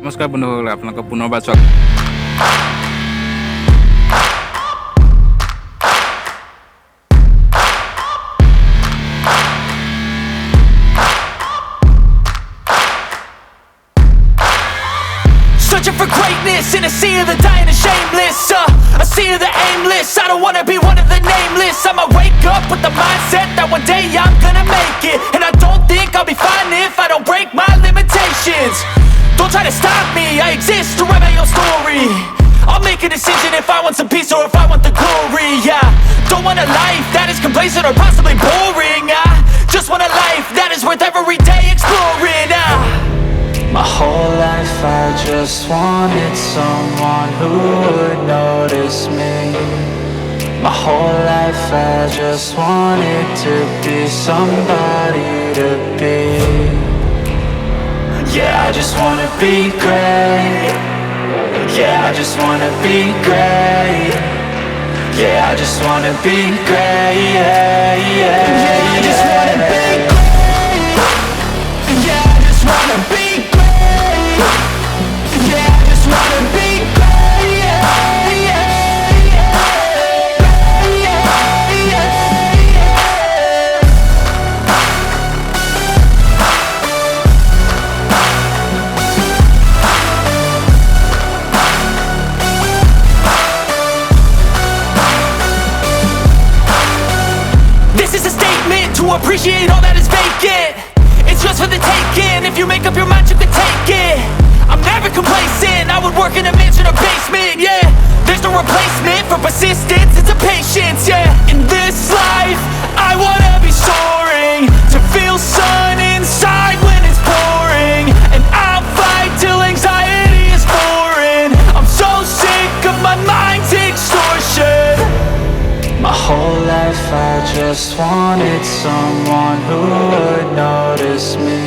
নমস্কাৰ বন্ধুসকল, আপোনালোকক পুনৰবাৰ স্বাগতম। Searching for greatness in a sea of the dying and shameless, a sea of the aimless. I don't wanna be one of the nameless. I'ma wake up with the mindset that one day I'm gonna make it, and I don't think I'll be fine if I don't break my limitations. Don't try to stop me, I exist to write my own story. I'll make a decision if I want some peace or if I want the glory. Yeah, don't want a life that is complacent or possibly boring. I just want a life that is worth every day exploring. My whole life I just wanted someone who would notice me. My whole life I just wanted to be somebody to be. Yeah, I just wanna be great. Yeah, I just wanna be great. Yeah, I just wanna be great. Yeah, yeah, yeah, I just wanna be great. Yeah, I just wanna be great. Yeah, I just wanna be great. Yeah, yeah, yeah, yeah, yeah, yeah. This is a statement to appreciate all that is vacant. It's just for the taking. If you make up your mind, you can take it. I'm never complacent. I would work in a mansion or basement. Yeah, there's no replacement for persistence. It's a patience. Yeah, in this life, I wanna be soaring, to feel sun inside when it's pouring, and I'll fight till anxiety is foreign. I'm so sick of my mind's extortion. My whole life I just wanted someone who would notice me.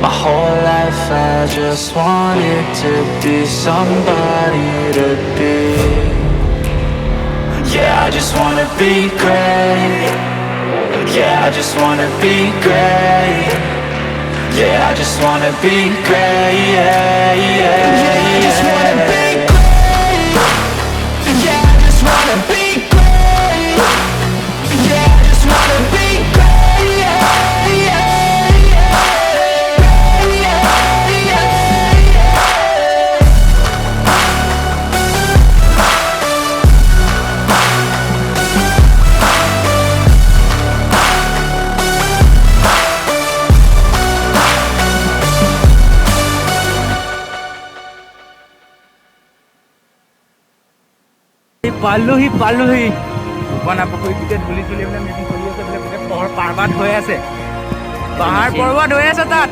My whole life I just wanted to be somebody to be. Yeah, I just wanna be great. Yeah, I just wanna be great. Yeah, I just wanna be great. Yeah, yeah, yeah, I just wanna be great. Yeah, I just wanna be great. Yeah, I just wanna be great. Yeah, yeah, yeah, yeah, yeah, yeah. পালোহি বনা পুখুৰী গোটেই ধূলি মানে machine চলি আছে বোলে, গোটেই পাৰ্বত হৈ আছে, পাহাৰ পৰ্বত হৈ আছে তাত।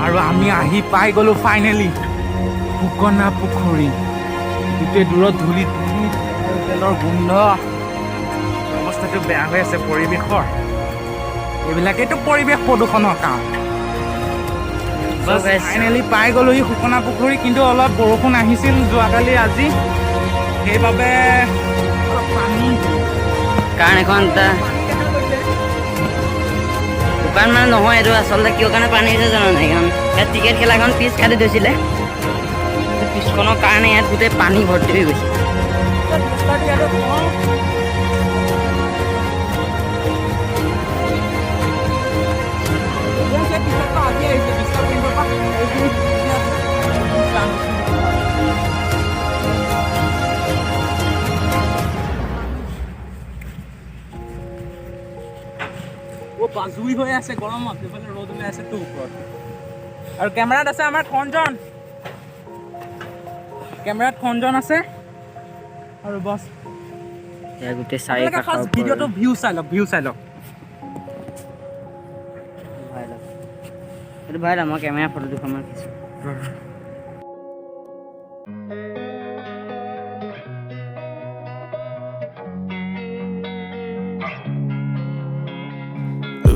আৰু আমি আহি পাই গ'লো ফাইনেলি ফুকনা পুখুৰী। গোটেই দূৰত ধূলি আৰু তেলৰ গোন্ধ, অৱস্থাটো বেয়া হৈ আছে পৰিৱেশৰ। এইবিলাকেইতো পৰিৱেশ প্ৰদূষণৰ কাৰণ। ফাইনেলি পাই গ'লোহি ফুকনা পুখুৰী, কিন্তু অলপ বৰষুণ আহিছিল যোৱাকালি আজি, সেইবাবে পানী কাৰণ এখন দোকান মানে নহয় এইটো আচলতে কিয় কাৰণে পানী হৈছে জানো নাই, কাৰণ ইয়াত ক্ৰিকেট খেলাখন পিচ কাটি থৈছিলে, পিচখনৰ কাৰণে ইয়াত গোটেই পানী ভৰ্তি হৈ গৈছে। জুই হৈ আছে গৰমত, এইফালে ৰ'দ ওলাই আছে তোৰ ওপৰত। আৰু কেমেৰাত আছে আমাৰ খঞ্জন, আছে আৰু বছ গোটেই চাৰিকাষৰ ভিডিঅ'টো ভিউ চাই লওক এইটো ভাই মই কেমেৰা ফটো দুখনমান দিছোঁ।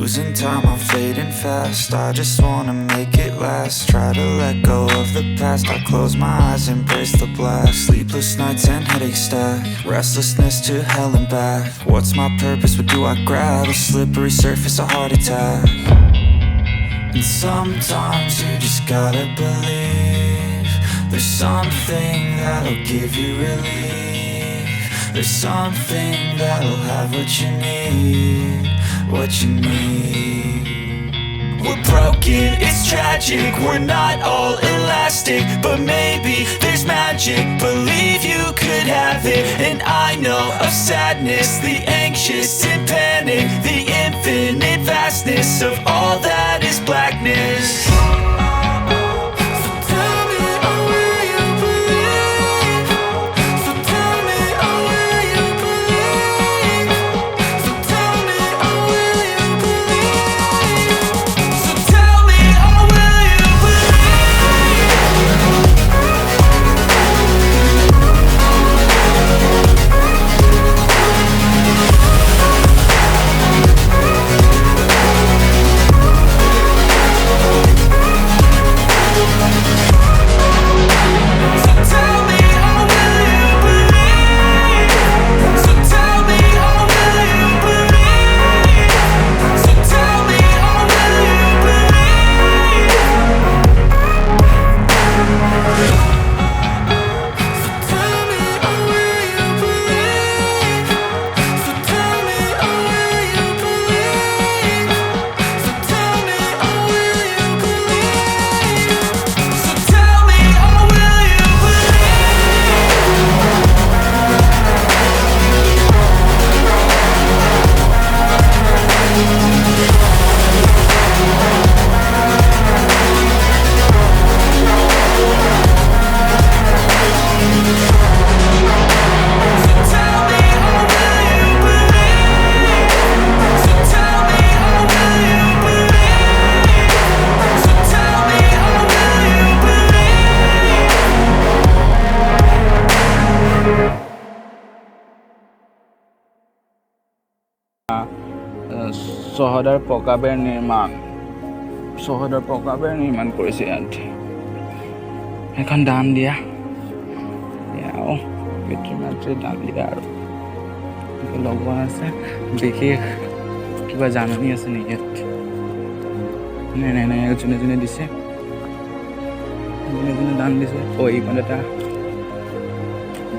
Losing time, I'm fading fast. I just wanna make it last. Try to let go of the past. I close my eyes, embrace the blast. Sleepless nights and headaches stack. Restlessness to hell and back. What's my purpose? What do I grab? A slippery surface, a heart attack. And sometimes you just gotta believe there's something that'll give you relief. There's something that'll have what you need, what you need. We're broken, it's tragic, we're not all elastic, but maybe there's magic, believe you could have it. And I know of sadness, the anxious and panic, the infinite vastness of all that is blackness. চহদাৰ পকাবেৰ নিৰ্মাণ কৰিছে ইয়াত। এখন দাম দিয়া এয়াও পিতৃ মাতৃৰ দাম দিয়া আৰু লগোৱা আছে। বিশেষ কিবা জাননী আছে নেকি ইয়াত? নাই যোনে যোনে দিছে, যোনে যোনে দান দিছে। এইখন এটা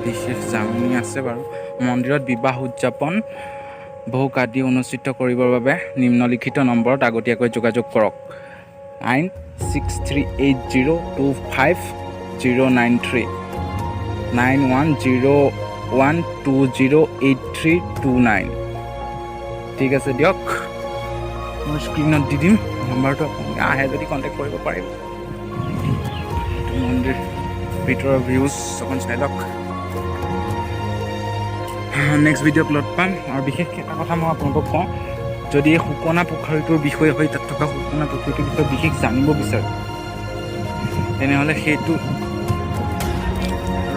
বিশেষ জাননী আছে বাৰু। মন্দিৰত বিবাহ উদযাপন ভোগ আদি অনুষ্ঠিত কৰিবৰ বাবে নিম্নলিখিত নম্বৰত আগতীয়াকৈ যোগাযোগ কৰক। 9638025093 9101208329। ঠিক আছে দিয়ক, মই স্ক্ৰীণত দি দিম নম্বৰটো, আপুনি আহে যদি কণ্টেক্ট কৰিব পাৰিব। মন্দিৰ ভিতৰৰ ভিউজ অকণ চাই লওক। নেক্সট ভিডিঅ'ত লগ পাম। আৰু বিশেষ এটা কথা মই আপোনালোকক কওঁ, যদি এই সুকনা পুখুৰীটোৰ বিষয়ে হয়, তাত থকা সুকনা পুখুৰীটোৰ বিষয়ে বিশেষ জানিব বিচাৰে, তেনেহ'লে সেইটো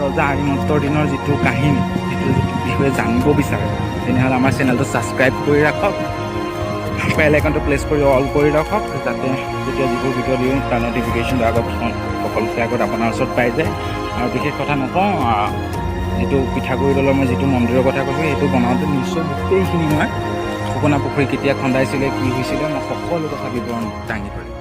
ৰজা আৰিমত্তৰ দিনৰ যিটো কাহিনী, সেইটো বিষয়ে জানিব বিচাৰে, তেনেহ'লে আমাৰ চেনেলটো ছাবস্ক্ৰাইব কৰি ৰাখক, বেল আইকনটো প্ৰেছ কৰি অল কৰি ৰাখক, যাতে যেতিয়া যিবোৰ ভিডিঅ' দিওঁ তাৰ নটিফিকেশ্যনটো সকলোতকৈ আগত আপোনাৰ ওচৰত পাই যায়। আৰু বিশেষ কথা নকওঁ, যিটো পিঠাগুৰি দলৰ মই যিটো মন্দিৰৰ কথা কৈছোঁ, সেইটো বনাওঁতে নিশ্চয় গোটেইখিনি মই সুকনা পুখুৰী কেতিয়া খন্দাইছিলে, কি হৈছিলে, মই সকলো কথা বিৱৰণ দাঙি ধৰিম।